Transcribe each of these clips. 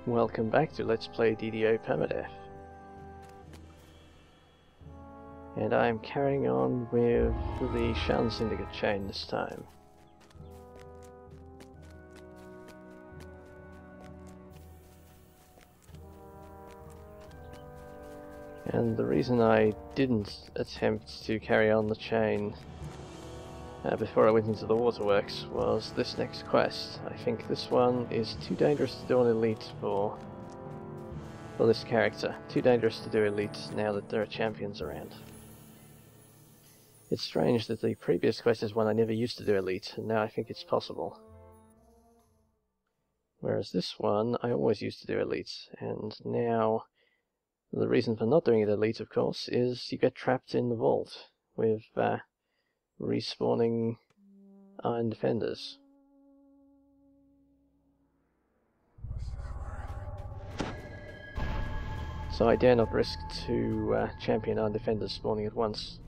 Welcome back to Let's Play DDO Permadeath. And I'm carrying on with the Sharn Syndicate chain this time. And the reason I didn't attempt to carry on the chain before I went into the waterworks was this next quest. I think this one is too dangerous to do on Elite for this character. Too dangerous to do Elite now that there are champions around. It's strange that the previous quest is one I never used to do Elite, and now I think it's possible. Whereas this one I always used to do Elite, and now the reason for not doing it Elite, of course, is you get trapped in the vault with respawning Iron Defenders. So I dare not risk two champion Iron Defenders spawning at once.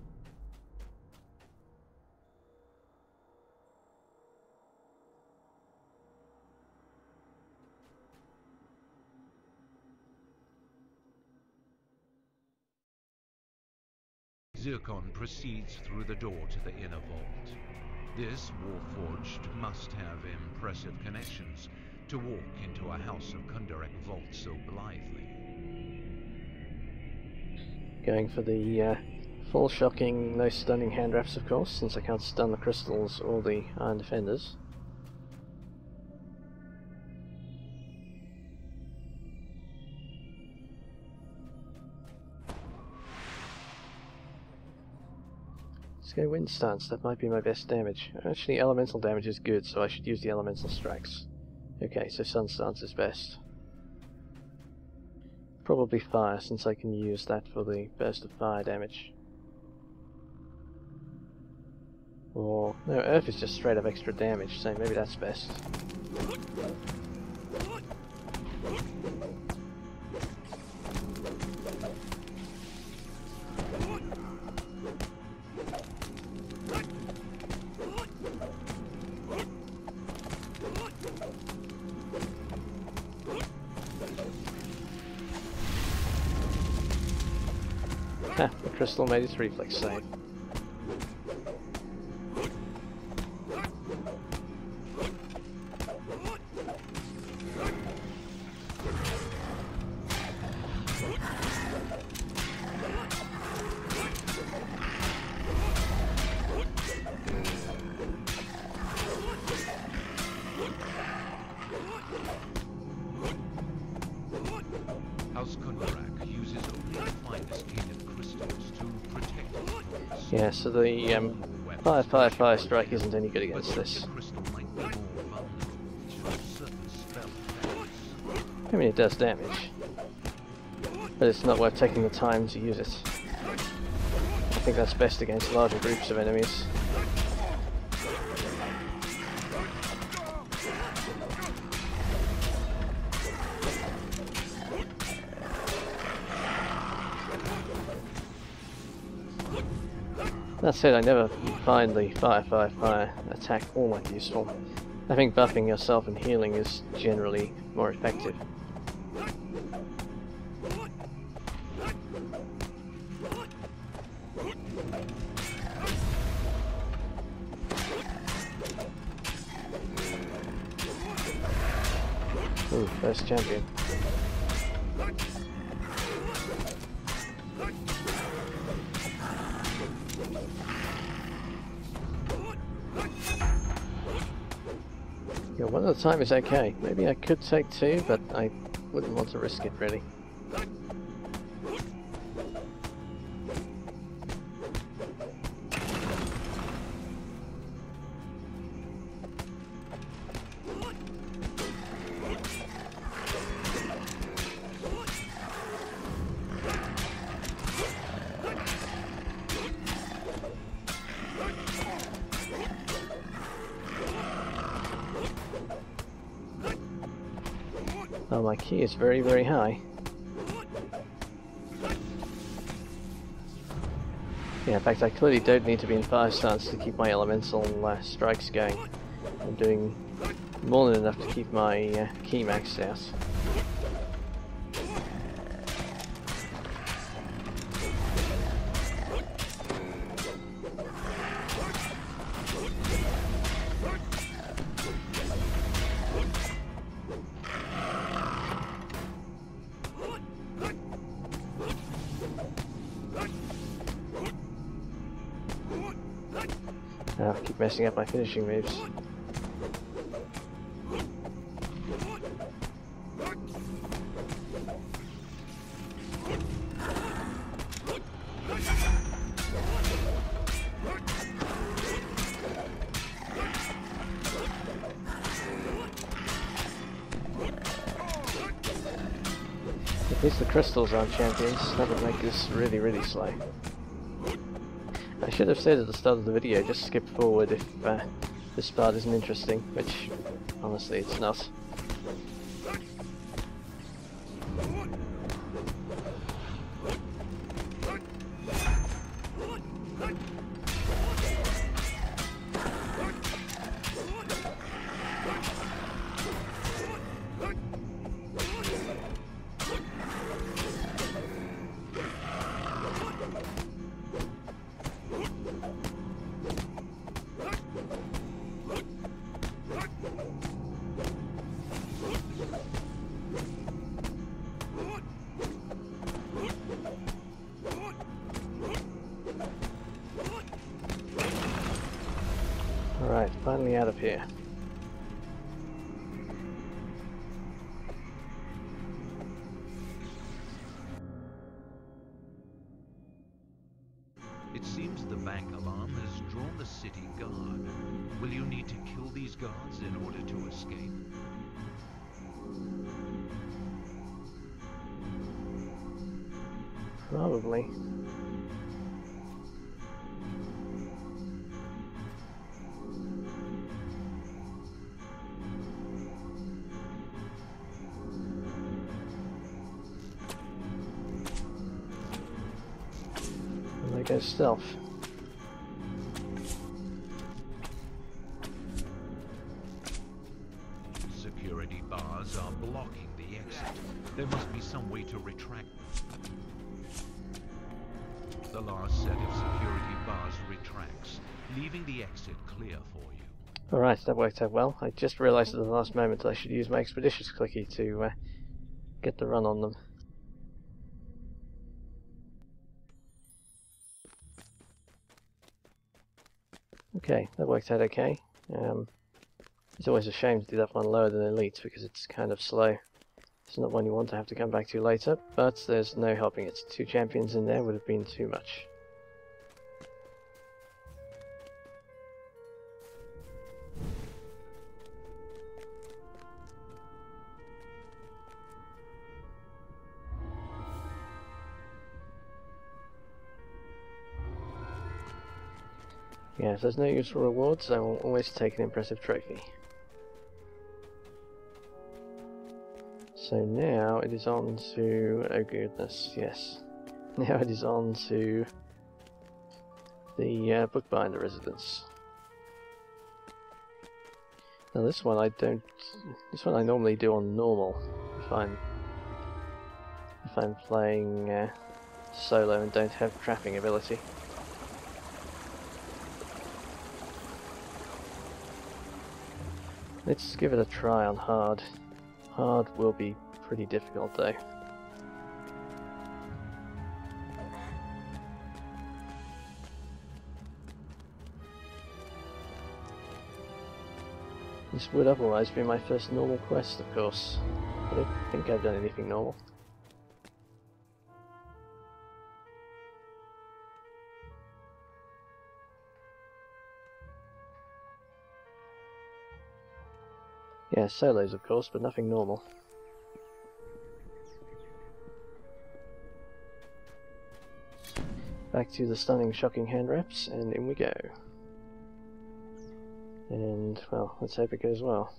Zircon proceeds through the door to the inner vault. This Warforged must have impressive connections to walk into a House of Kundarek vault so blithely. Going for the full shocking, no stunning hand wraps, of course, since I can't stun the crystals or the Iron Defenders. Let's go Wind Stance, that might be my best damage. Actually, elemental damage is good, so I should use the elemental strikes. Okay, so Sun Stance is best. Probably Fire, since I can use that for the burst of fire damage. Or, no, Earth is just straight up extra damage, so maybe that's best. Ha, the crystal made its reflex save. House Kundarak uses only the finest gated crystals to protect the vaults. Yeah, so the fire strike isn't any good against this. I mean, it does damage, but it's not worth taking the time to use it. I think that's best against larger groups of enemies. That said, I never find the fire attack all that useful. I think buffing yourself and healing is generally more effective. Ooh, first champion. Yeah, one at a time is okay. Maybe I could take two, but I wouldn't want to risk it, really. Oh, my key is very, very high. Yeah, in fact, I clearly don't need to be in fire stance to keep my elemental strikes going. I'm doing more than enough to keep my key maxed out. I keep messing up my finishing moves. At least the crystals aren't champions. That would make this really, really slow. I should have said at the start of the video, just skip forward if this part isn't interesting, which honestly it's not. Alright, finally out of here. It seems the bank alarm has drawn the city guard. Will you need to kill these guards in order to escape? Probably. There goes stealth. Security bars are blocking the exit. There must be some way to retract them. The last set of security bars retracts, leaving the exit clear for you. Alright, that worked out well. I just realised at the last moment that I should use my expeditious clicky to get the run on them. Okay, that worked out okay. It's always a shame to do that one lower than Elite because it's kind of slow. It's not one you want to have to come back to later, but there's no helping it. 2 champions in there would have been too much. Yeah, if there's no useful rewards, I will always take an impressive trophy. So now it is on to... oh goodness, yes. Now it is on to the Bookbinder residence. Now this one I don't... this one I normally do on normal if I'm playing solo and don't have trapping ability. Let's give it a try on hard. Hard will be pretty difficult though. This would otherwise be my first normal quest, of course. I don't think I've done anything normal. Yeah, solos of course, but nothing normal. Back to the stunning, shocking hand wraps, and in we go. And, well, let's hope it goes well.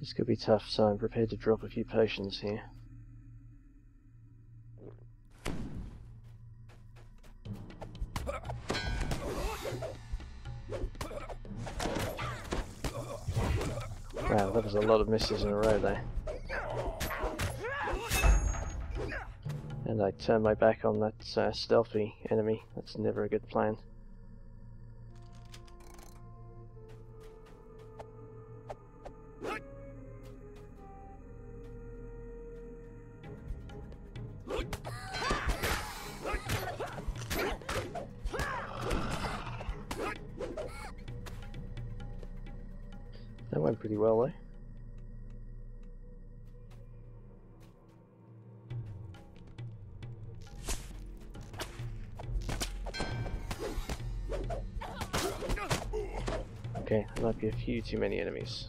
This could be tough, so I'm prepared to drop a few potions here. Wow, that was a lot of misses in a row there. And I turn my back on that stealthy enemy. That's never a good plan. That went pretty well though. Okay, there might be a few too many enemies.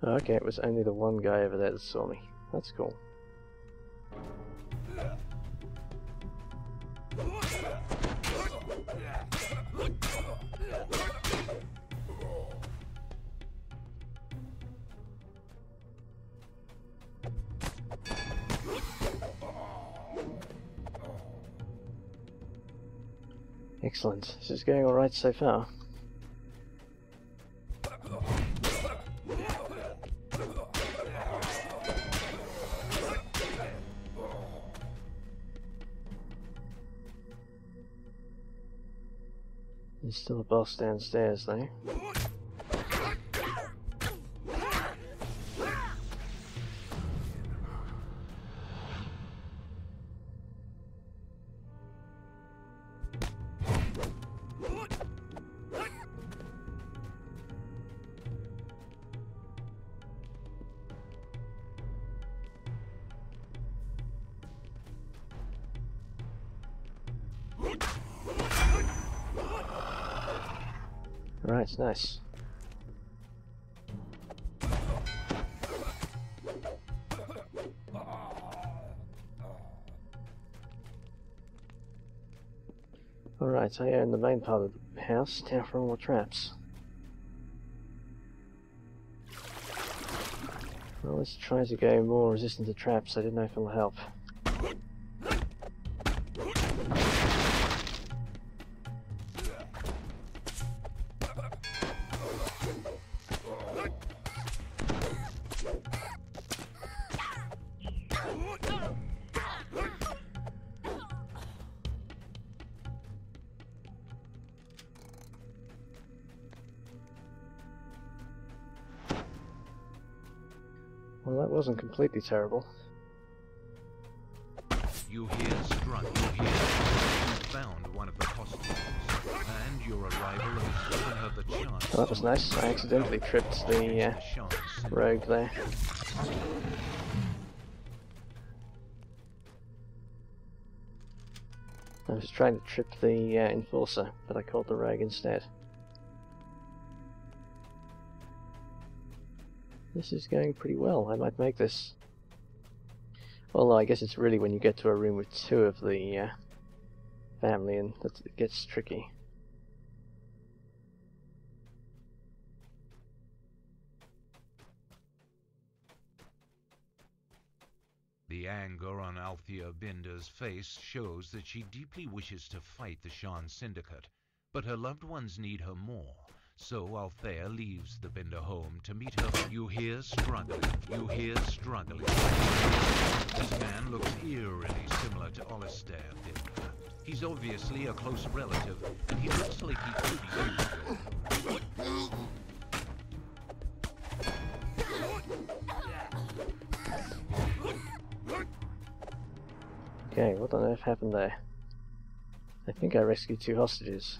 Okay, it was only the one guy over there that saw me. That's cool. Excellent. This is going alright so far. There's still a boss downstairs though. Right, nice. Alright, I own the main part of the house, now for all the traps. Well, let's try to go more resistant to traps. I didn't know if it'll help. Well, that wasn't completely terrible. You hear struck, you hear you found one of the hostages, and your arrival has given her the chance. Well, that was nice. I accidentally tripped the rogue there. I was trying to trip the enforcer, but I caught the rogue instead. This is going pretty well. I might make this. Well, no, I guess it's really when you get to a room with two of the family, and it gets tricky. The anger on Althea Binder's face shows that she deeply wishes to fight the Sharn Syndicate, but her loved ones need her more. So Althea leaves the Binder home to meet her. You hear struggling. You hear struggling. This man looks eerily similar to Alistair Binder. He's obviously a close relative, and he looks like he could use it. Okay, what on earth happened there? I think I rescued two hostages.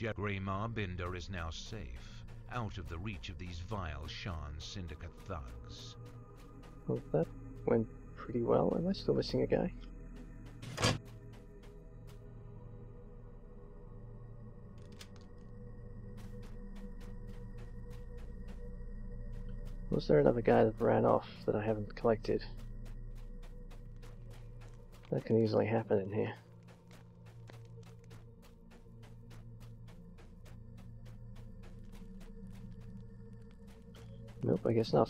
Greymar Binder is now safe, out of the reach of these vile Sharn Syndicate thugs. Well, that went pretty well. Am I still missing a guy? Was there another guy that ran off that I haven't collected? That can easily happen in here. Nope, I guess not.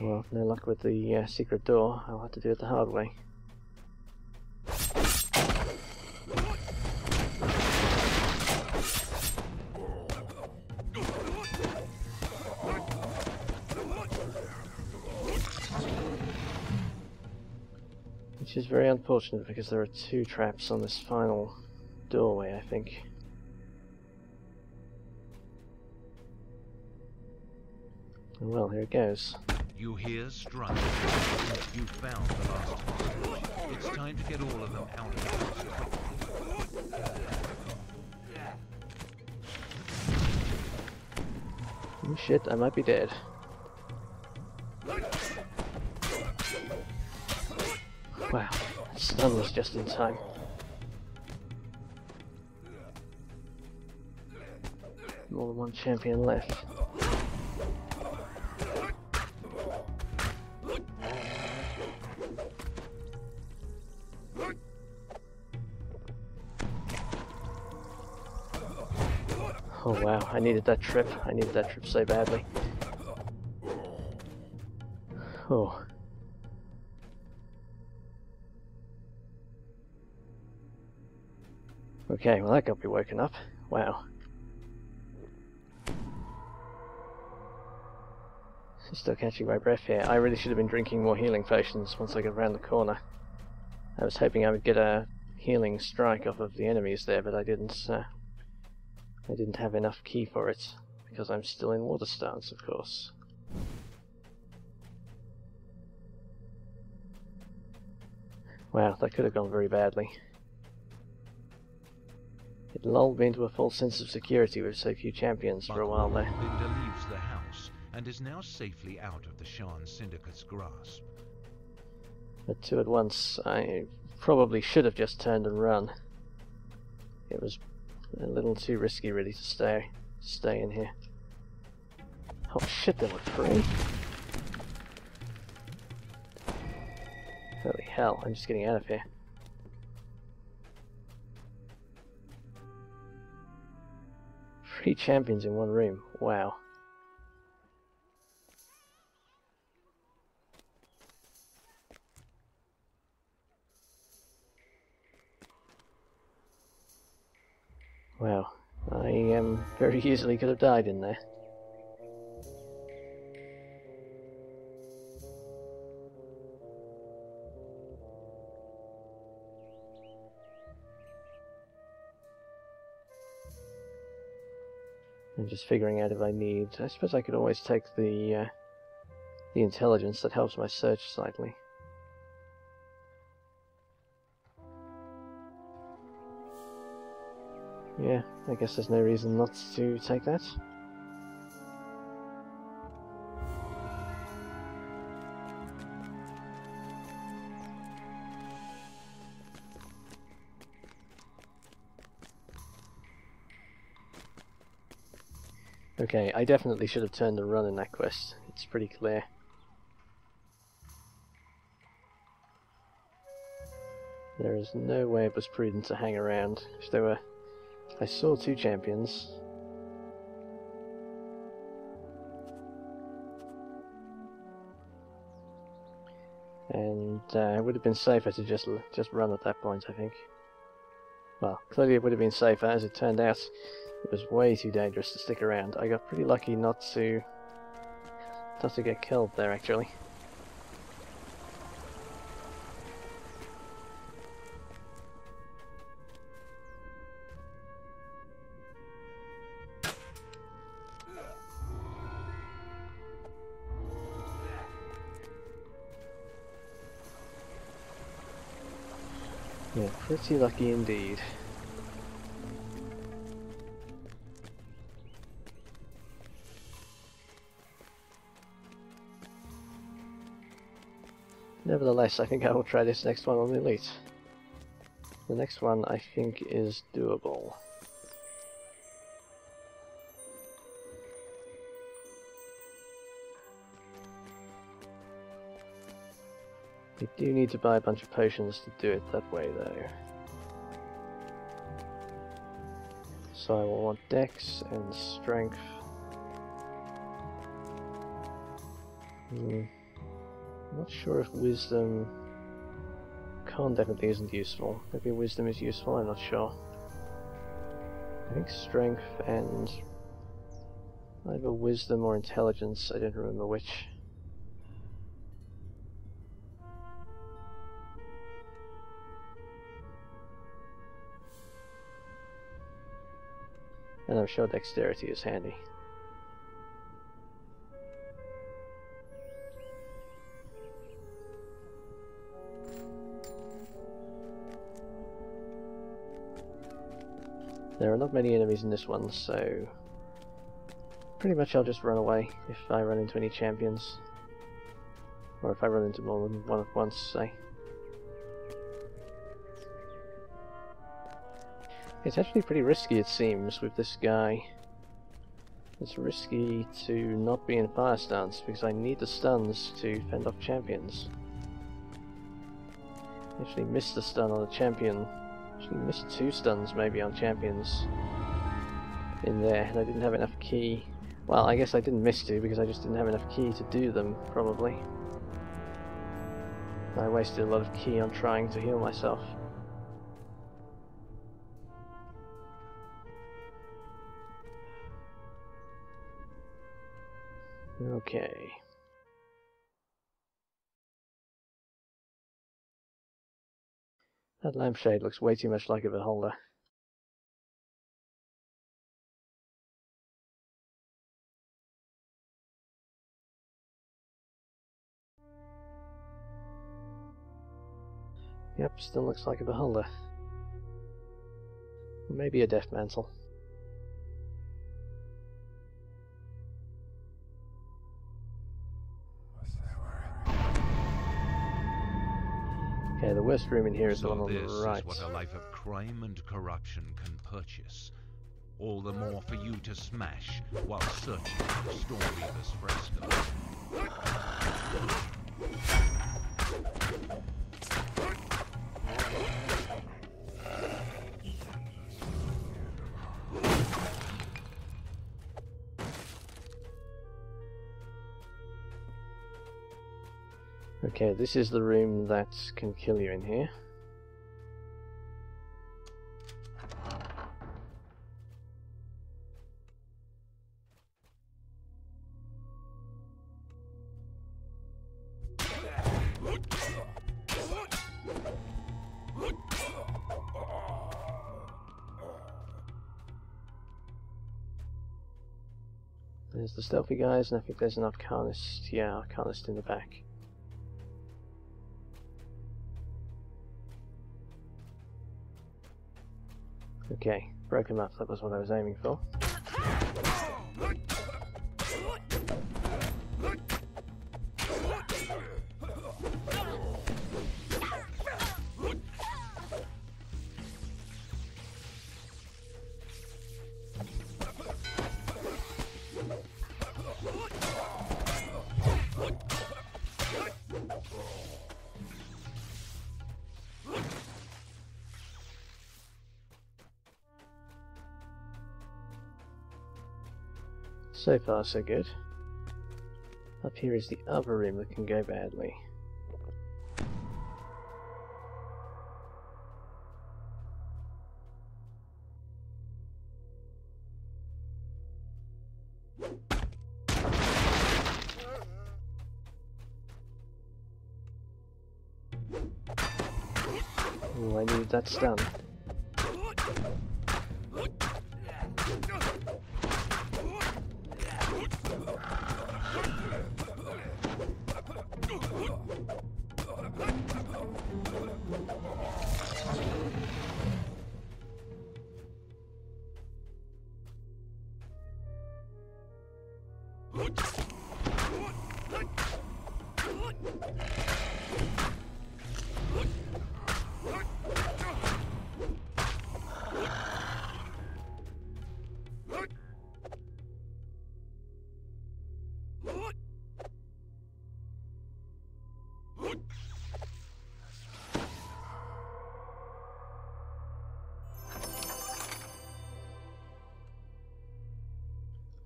Well, no luck with the secret door. I'll have to do it the hard way. Which is very unfortunate because there are 2 traps on this final doorway, I think. Well, here it goes. You hear strike. You found the last hostage. It's time to get all of them out of the house quickly. Oh shit, I might be dead. Wow, that stun was just in time. More than 1 champion left. Oh wow, I needed that trip. I needed that trip so badly. Oh. Okay, well that got me woken up. Wow. Still catching my breath here. I really should have been drinking more healing potions once I got around the corner. I was hoping I would get a healing strike off of the enemies there, but I didn't have enough ki for it, because I'm still in water stance, of course. Wow, that could have gone very badly. It lulled me into a false sense of security with so few champions for a while there. Bookbinder leaves the house and is now safely out of the Sharn Syndicate's grasp. But 2 at once, I probably should have just turned and run. It was a little too risky really to stay in here. Oh shit, there were 3? Holy hell, I'm just getting out of here. Three champions in one room, wow. Wow, I very easily could have died in there. I'm just figuring out if I need... I suppose I could always take the intelligence that helps my search slightly. Yeah, I guess there's no reason not to take that. Okay, I definitely should have turned and run in that quest. It's pretty clear. There is no way it was prudent to hang around. If there were... I saw 2 champions. And it would have been safer to just run at that point, I think. Well, clearly it would have been safer. As it turned out, it was way too dangerous to stick around. I got pretty lucky not to get killed there, actually. Yeah, pretty lucky indeed. Nevertheless, I think I will try this next one on Elite. The next one, I think, is doable. We do need to buy a bunch of potions to do it that way, though. So I will want Dex and Strength. I'm not sure if wisdom... Con definitely isn't useful. Maybe wisdom is useful, I'm not sure. I think strength and either wisdom or intelligence, I don't remember which. And I'm sure dexterity is handy. There are not many enemies in this one, so pretty much I'll just run away if I run into any champions. Or if I run into more than one at once, say. It's actually pretty risky, it seems, with this guy. It's risky to not be in fire stance, because I need the stuns to fend off champions. I actually missed the stun on a champion. Actually missed 2 stuns maybe on champions in there, and I didn't have enough ki. Well, I guess I didn't miss 2 because I just didn't have enough ki to do them, probably. I wasted a lot of ki on trying to heal myself. Okay. That lampshade looks way too much like a beholder. Yep, still looks like a beholder. Maybe a death mantle. Okay, the worst room in here is the one on the right. This is what a life of crime and corruption can purchase. All the more for you to smash while searching for Stormreaver's Fresco. Okay, this is the room that can kill you in here. There's the stealthy guys, and I think there's an Arcanist. Yeah, Arcanist in the back. Okay, broke him up, that was what I was aiming for. So far, so good. Up here is the other room that can go badly. Ooh, I need that stun.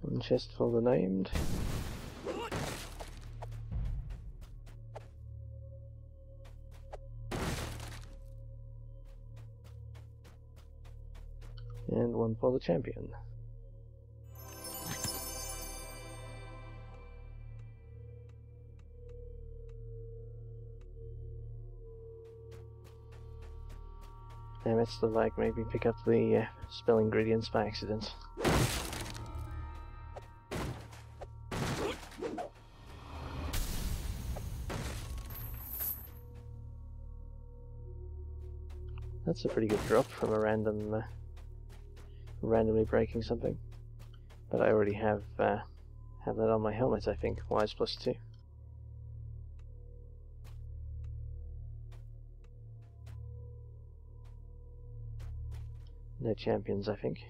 One chest full of named. one for the champion. Damn it, the lag made me pick up the spell ingredients by accident. That's a pretty good drop from a randomly breaking something. But I already have that on my helmet, I think. Wise +2. No champions, I think.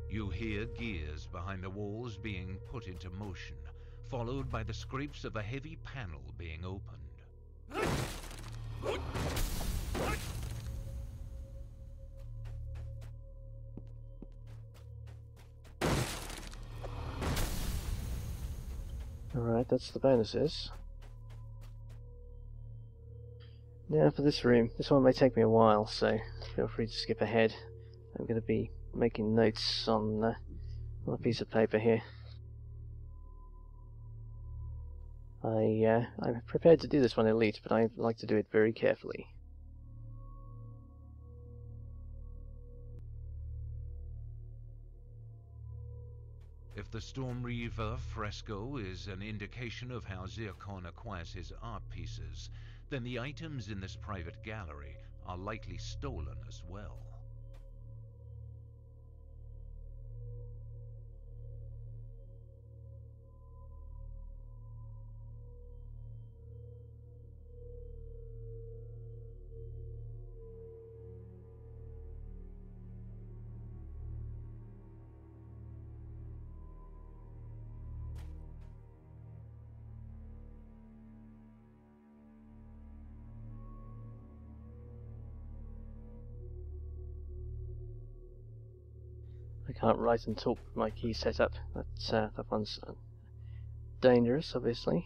You hear gears behind the walls being put into motion, followed by the scrapes of a heavy panel being opened. Alright, that's the bonuses. Now for this room. This one may take me a while, so feel free to skip ahead. I'm going to be making notes on a piece of paper here. I'm prepared to do this one elite, but I like to do it very carefully. If the Stormreaver Fresco is an indication of how Zircon acquires his art pieces, then the items in this private gallery are likely stolen as well. I can't write and talk with my key setup. That one's dangerous, obviously.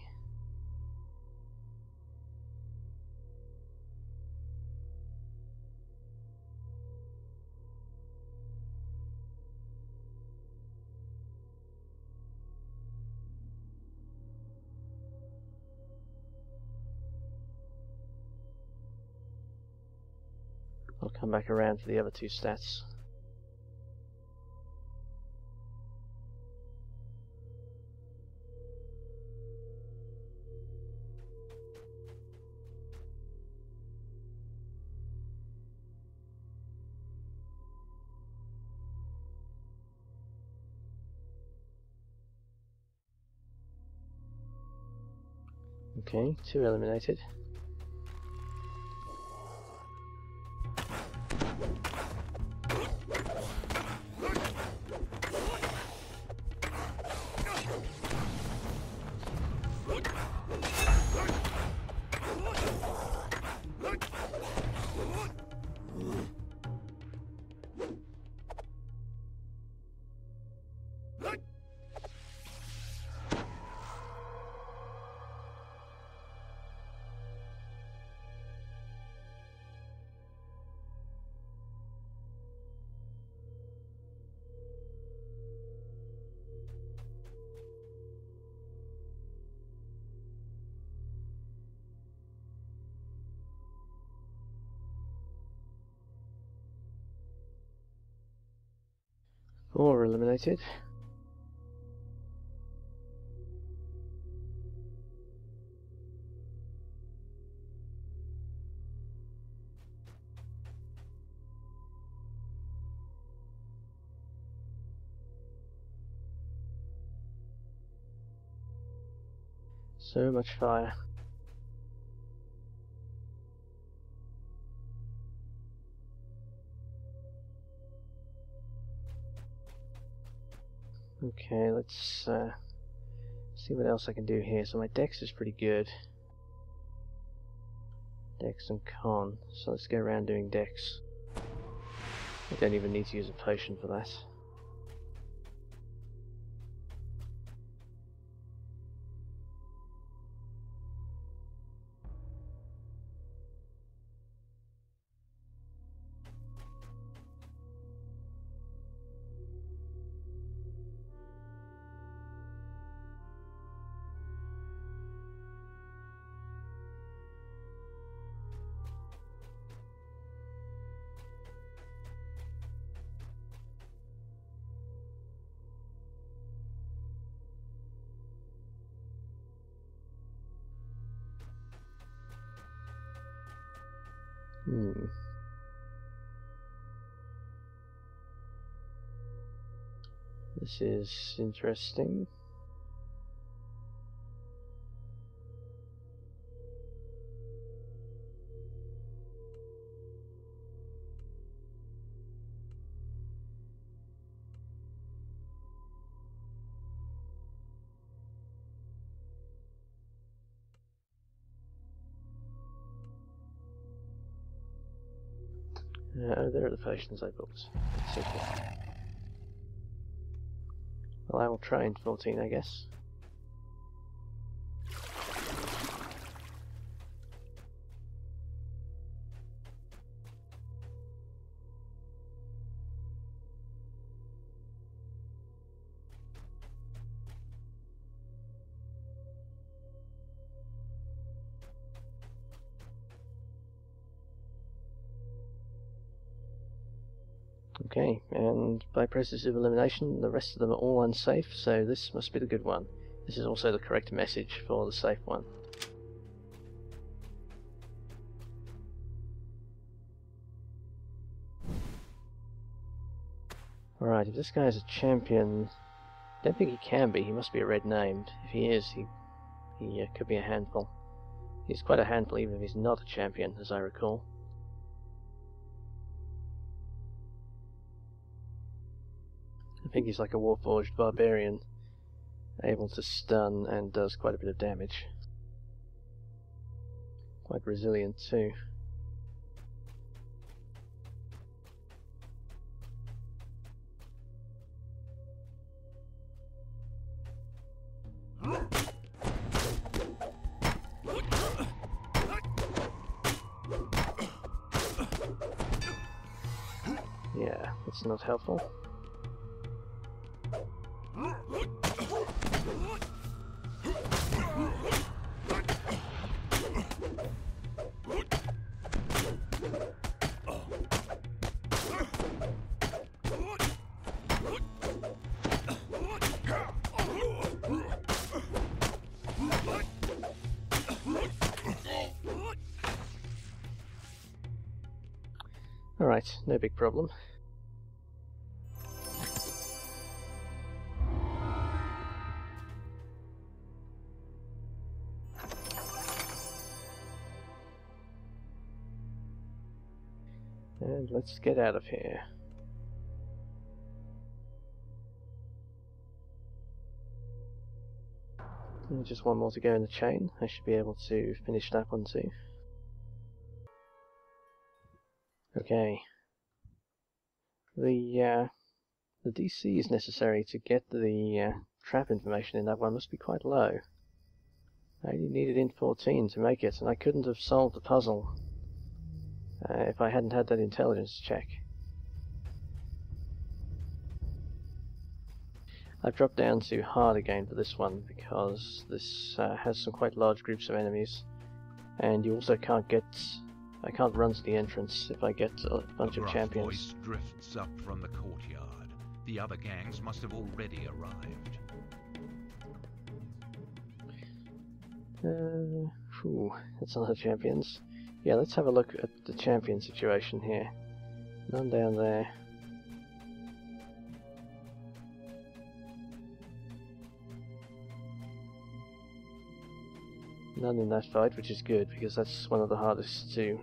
I'll come back around for the other two stats. Okay, 2 eliminated. Four eliminated. So much fire. Okay, let's see what else I can do here. So my dex is pretty good. Dex and con. So let's go around doing dex. I don't even need to use a potion for that. This is interesting. There are the potions I bought. That's simple. Well, I will try in 14, I guess. Okay, and by process of elimination, the rest of them are all unsafe, so this must be the good one. This is also the correct message for the safe one. Alright, if this guy is a champion, I don't think he can be, he must be a red named. If he is, he could be a handful. He's quite a handful even if he's not a champion, as I recall. I think he's like a warforged barbarian, able to stun and does quite a bit of damage. Quite resilient too. Yeah, that's not helpful. Alright, no big problem. And let's get out of here. And just one more to go in the chain. I should be able to finish that one too. Okay. The DCs necessary to get the trap information in that one must be quite low. I only needed int 14 to make it, and I couldn't have solved the puzzle if I hadn't had that intelligence check. I've dropped down to hard again for this one because this has some quite large groups of enemies, and you also can't get. I can't run to the entrance if I get a bunch of champions. Voice drifts up from the courtyard. The other gangs must have already arrived. That's a lot of champions. Yeah, let's have a look at the champion situation here. None down there. None in that fight, which is good, because that's one of the hardest to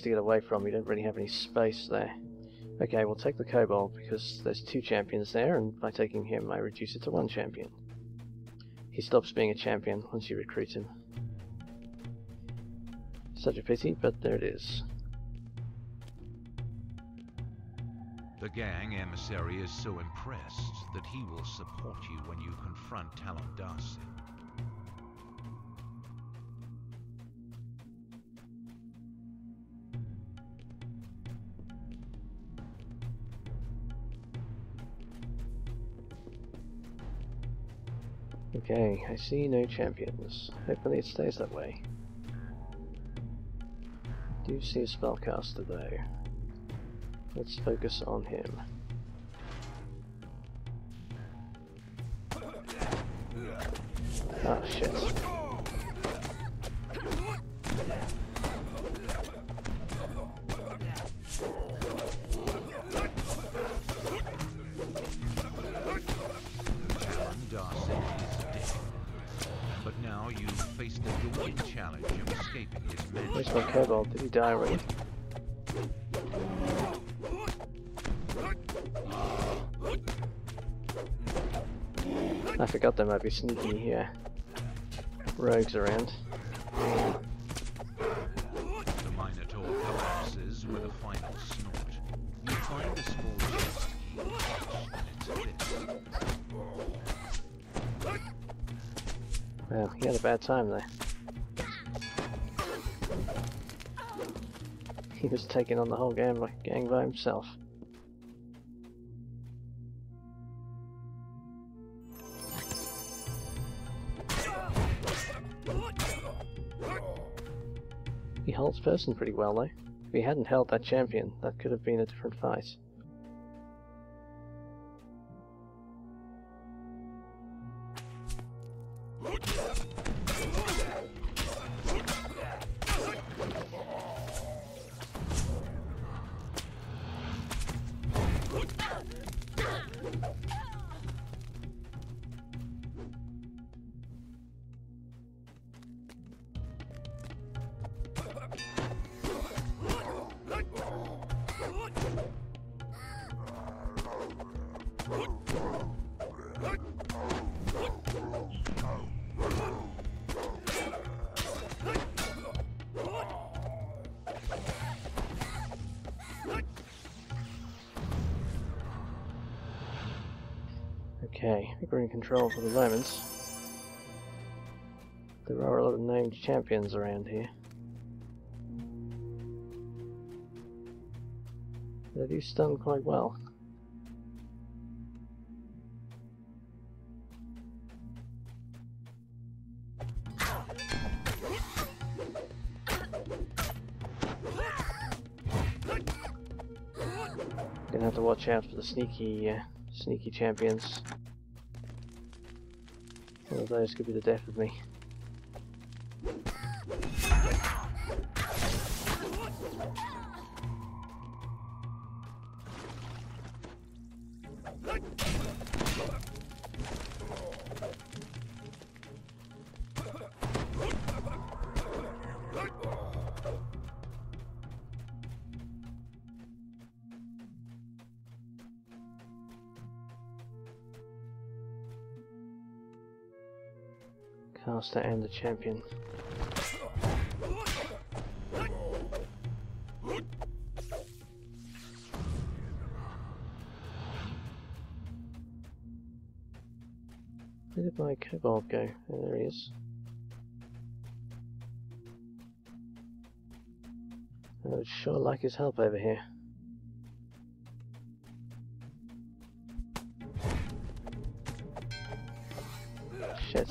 get away from. You don't really have any space there. Okay, we'll take the Kobold, because there's 2 champions there, and by taking him I reduce it to 1 champion. He stops being a champion once you recruit him. Such a pity, but there it is. The gang emissary is so impressed that he will support you when you confront Talon Darcy. Okay, I see no champions. Hopefully it stays that way. Do see a spellcaster though. Let's focus on him. Ah, shit. But now you face the daunting challenge of escaping his men. Where's my Kobold? Did he die already? I forgot there might be sneaky rogues around. The Minotaur collapses with a final snort. You find a small chest key in its fist. Well, he had a bad time there. He was taking on the whole gang by himself. He holds person pretty well though. If he hadn't held that champion, that could have been a different fight. Okay, I think we're in control for the moment. There are a lot of named champions around here. They do stun quite well. Gonna have to watch out for the sneaky champions. One of those could be the death of me. Caster and the champion. Where did my Kobold go? Oh, there he is. I would sure like his help over here. Shit.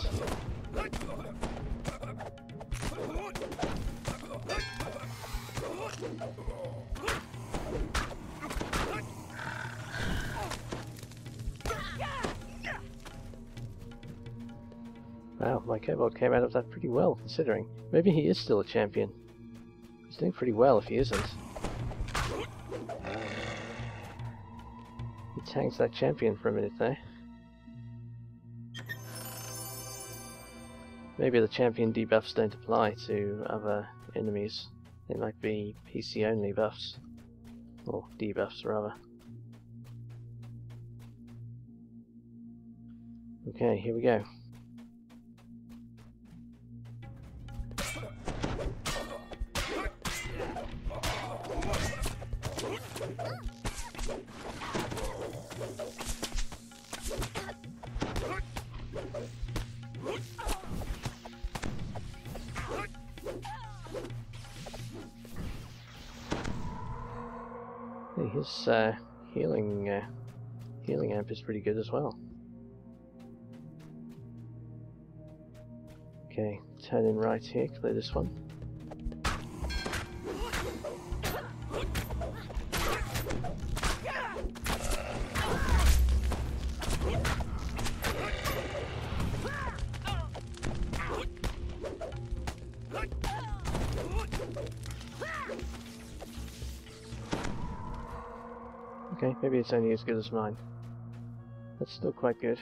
Wow, my Kobold came out of that pretty well, considering. Maybe he is still a champion. He's doing pretty well if he isn't. He tanked that champion for a minute there. Maybe the champion debuffs don't apply to other enemies. They might be PC only buffs. Or debuffs rather. Okay, here we go. His healing amp is pretty good as well. Okay, turn in right here, clear this one. Okay, maybe it's only as good as mine. That's still quite good.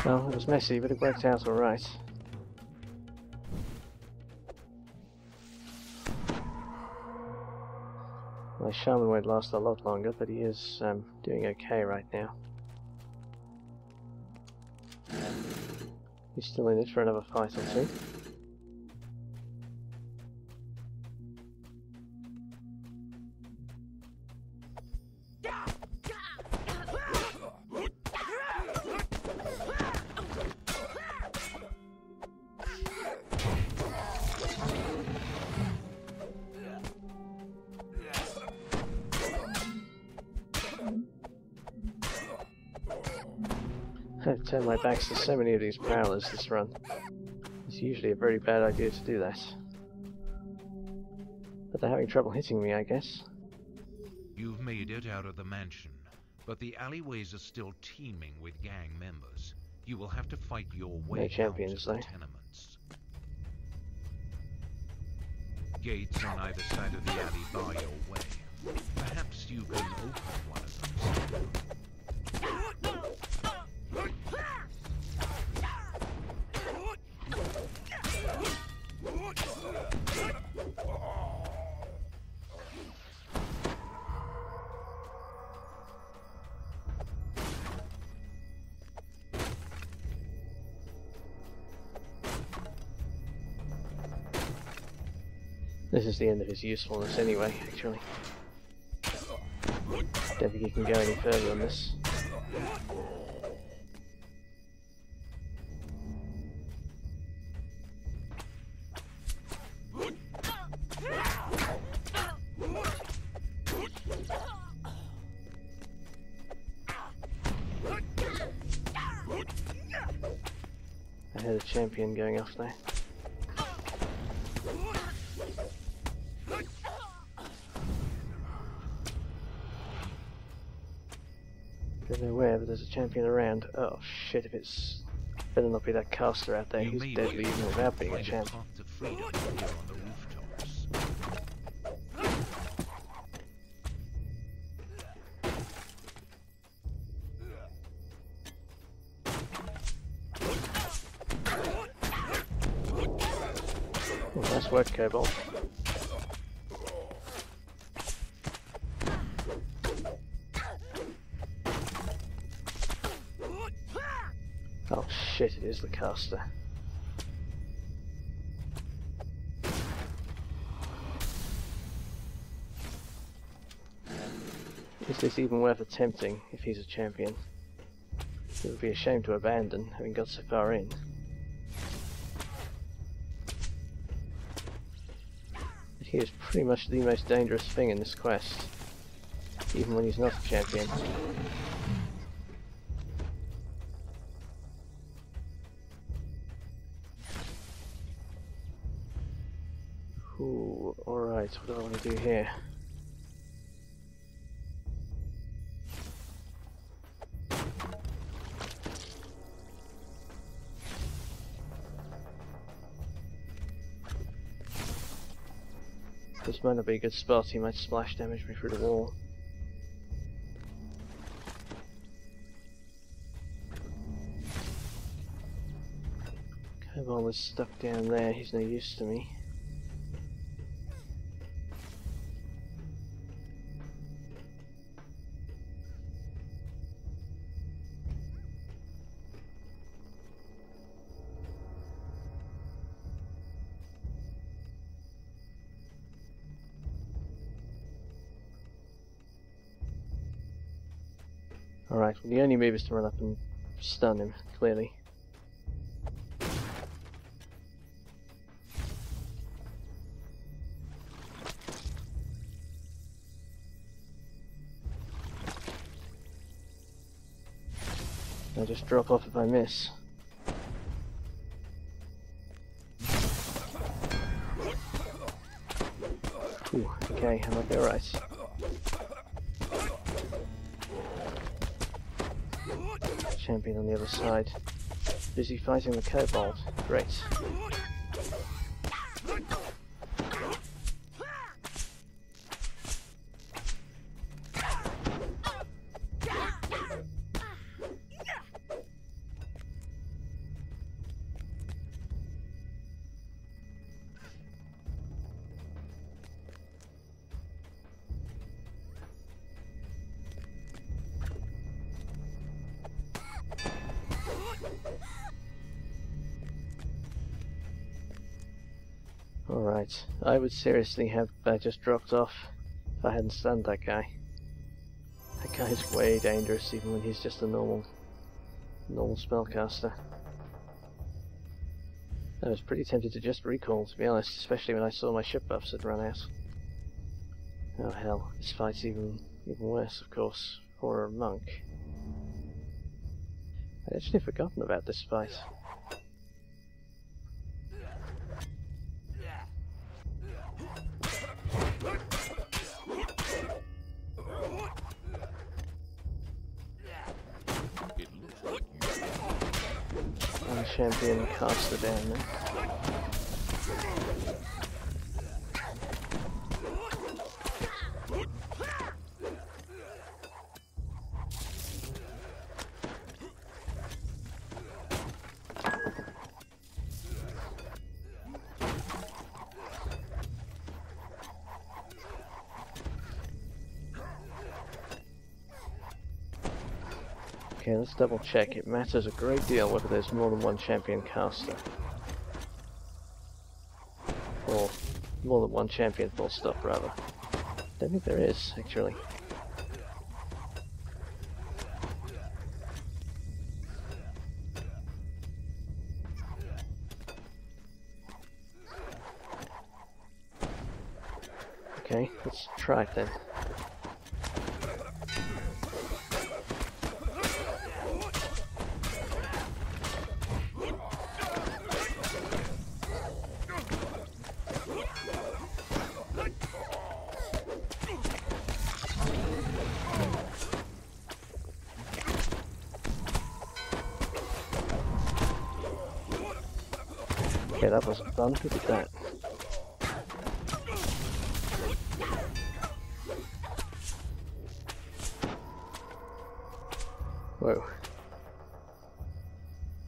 Well, it was messy, but it worked out alright. My shaman won't last a lot longer, but he is doing okay right now. He's still in it for another fight or two. I've turned my backs to so many of these prowlers this run. It's usually a very bad idea to do that. But they're having trouble hitting me, I guess. You've made it out of the mansion, but the alleyways are still teeming with gang members. You will have to fight your way out of the tenements. Gates on either side of the alley bar your way. Perhaps you can open one of them. This is the end of his usefulness anyway, actually. Don't think he can go any further than this. I heard a champion going off there. Don't know where, but there's a champion around. Oh shit, if it's... better not be that caster out there. He's deadly even without being a champ. Oh, nice work, Cobalt. Oh shit, it is the caster. Is this even worth attempting if he's a champion? It would be a shame to abandon, having got so far in. But he is pretty much the most dangerous thing in this quest, even when he's not a champion. Ooh, alright, what do I want to do here? This might not be a good spot, he might splash damage me through the wall. Cobalt is stuck down there, he's no use to me. Alright, well the only move is to run up and stun him, clearly. I just drop off if I miss. Ooh, okay, I might be alright. Champion on the other side. Busy fighting the kobold. Great. Alright, I would seriously have just dropped off if I hadn't stunned that guy. That guy's way dangerous even when he's just a normal spellcaster. I was pretty tempted to just recall, to be honest, especially when I saw my ship buffs had run out. Oh hell, this fight's even worse, of course, for a monk. I'd actually forgotten about this fight. One champion caster down there. Okay, let's double check. It matters a great deal whether there's more than one champion caster. Or more than one champion full stop, rather. Don't think there is, actually. Okay, let's try it then. Okay, that wasn't fun. Who did that? Whoa.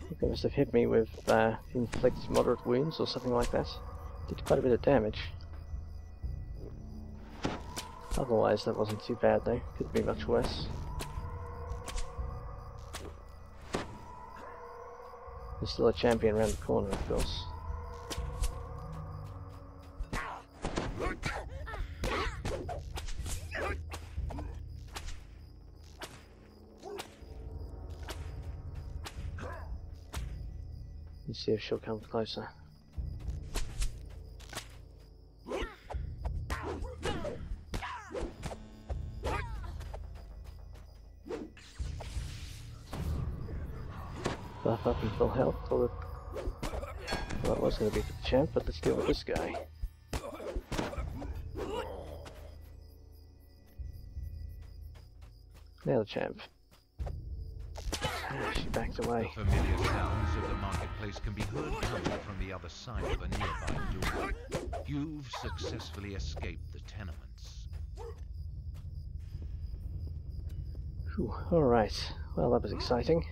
I think they must have hit me with inflict moderate wounds or something like that. Did quite a bit of damage. Otherwise that wasn't too bad though. Could be much worse. There's still a champion around the corner, of course. Let's see if she'll come closer. Buff up and full health. Well, that was going to be for the champ, but let's deal with this guy. Now the champ. She backed away. The familiar sounds of the marketplace can be heard coming from the other side of a nearby door. You've successfully escaped the tenements. Alright, well that was exciting.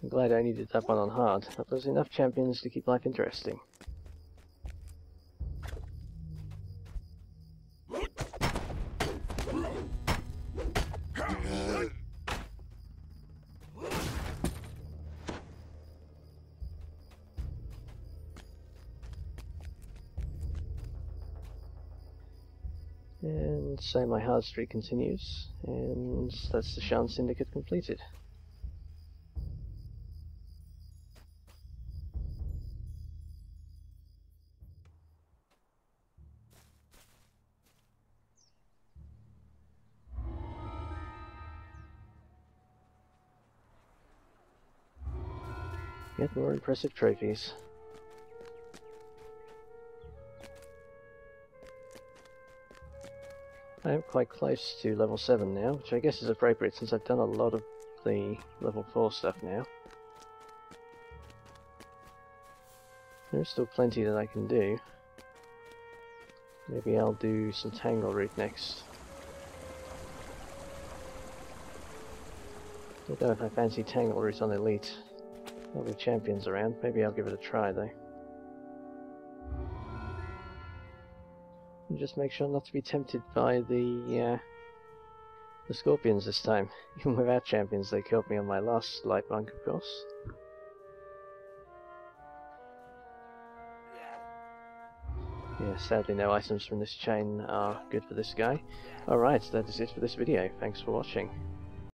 I'm glad I only did that one on hard, but there's enough champions to keep life interesting. And so my hard streak continues, and that's the Sharn Syndicate completed. Get more impressive trophies. I am quite close to level 7 now, which I guess is appropriate since I've done a lot of the level 4 stuff now. There's still plenty that I can do. Maybe I'll do some Tangle Route next. I don't know if I fancy Tangle Route on Elite. There'll be champions around, maybe I'll give it a try though. And just make sure not to be tempted by the scorpions this time. Even without champions, they killed me on my last light monk, of course. Yeah, sadly no items from this chain are good for this guy. Alright, that is it for this video. Thanks for watching.